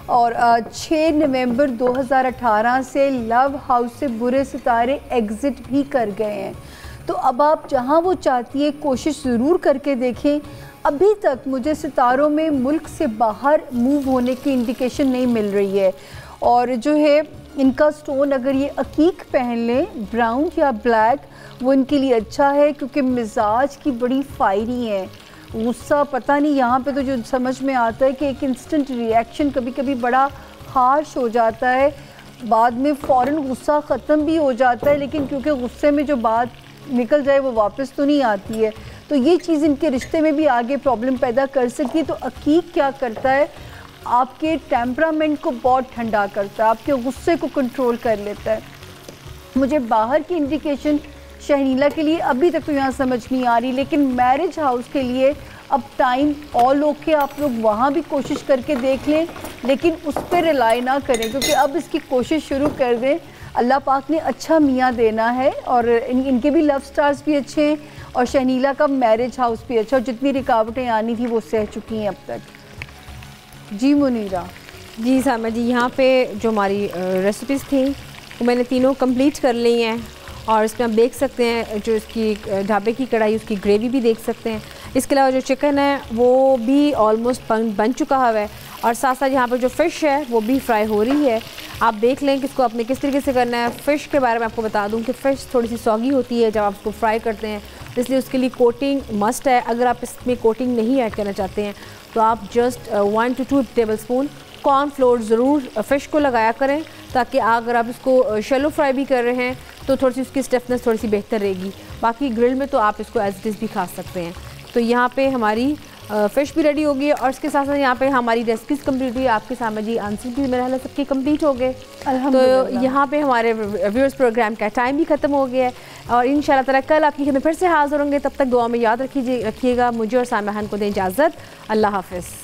S2: और 6 नवंबर 2018 से लव हाउस से बुरे सितारे एग्ज़िट भी कर गए हैं। तो अब आप जहां वो चाहती है कोशिश ज़रूर करके देखें। अभी तक मुझे सितारों में मुल्क से बाहर मूव होने की इंडिकेशन नहीं मिल रही है। और जो है इनका स्टोन, अगर ये अकीक पहन लें ब्राउन या ब्लैक, वो इनके लिए अच्छा है क्योंकि मिजाज की बड़ी फायरी है। गुस्सा पता नहीं, यहाँ पे तो जो समझ में आता है कि एक इंस्टेंट रिएक्शन कभी कभी बड़ा हार्श हो जाता है, बाद में फ़ौरन गुस्सा ख़त्म भी हो जाता है, लेकिन क्योंकि गुस्से में जो बात निकल जाए वो वापस तो नहीं आती है, तो ये चीज़ इनके रिश्ते में भी आगे प्रॉब्लम पैदा कर सकती है। तो अकीक क्या करता है, आपके टेम्परामेंट को बहुत ठंडा करता है, आपके गुस्से को कंट्रोल कर लेता है। मुझे बाहर की इंडिकेशन शहनीला के लिए अभी तक तो यहाँ समझ नहीं आ रही, लेकिन मैरिज हाउस के लिए अब टाइम ऑल ओके, आप लोग वहाँ भी कोशिश करके देख लें, लेकिन उस पर रिलाई ना करें क्योंकि अब इसकी कोशिश शुरू कर दें। अल्लाह पाक ने अच्छा मियाँ देना है और इनके भी लव स्टार्स भी अच्छे हैं और शहनीला का मैरिज हाउस भी अच्छा, और जितनी रुकावटें आनी थी वो सह चुकी हैं अब तक। जी मुनीरा।
S1: जी सामा जी, यहाँ पे जो हमारी रेसिपीज़ थी वो मैंने तीनों कंप्लीट कर ली हैं और इसमें आप देख सकते हैं जो इसकी ढाबे की कढ़ाई, उसकी ग्रेवी भी देख सकते हैं। इसके अलावा जो चिकन है वो भी ऑलमोस्ट बन चुका हुआ है और साथ साथ यहाँ पर जो फ़िश है वो भी फ्राई हो रही है। आप देख लें कि इसको आपने किस तरीके से करना है। फ़िश के बारे में आपको बता दूं कि फ़िश थोड़ी सी सॉगी होती है जब आप उसको फ्राई करते हैं, इसलिए उसके लिए कोटिंग मस्ट है। अगर आप इसमें कोटिंग नहीं ऐड करना चाहते हैं तो आप just 1 to 2 table spoon cornflour ज़रूर फ़िश को लगाया करें, ताकि अगर आप इसको शैलो फ्राई भी कर रहे हैं तो थोड़ी सी उसकी स्टिफनेस थोड़ी सी बेहतर रहेगी। बाकी ग्रिल में तो आप इसको एज इट इज़ भी खा सकते हैं। तो यहाँ पे हमारी फ़िश भी रेडी हो गई है और इसके साथ साथ यहाँ पे हमारी रेसिपीज़ कंप्लीट हुई। आपके सामने जी आंसर भी मेरा ख्याल सबके कंप्लीट हो गए। तो यहाँ पे हमारे व्यूअर्स प्रोग्राम का टाइम भी ख़त्म हो गया है और इंशाल्लाह ताला कल आपकी खिदमत फिर से हाज़िर होंगे। तब तक दुआ में याद रखिएगा। मुझे और सामहान को दें इजाज़त। अल्लाह हाफ़िज़।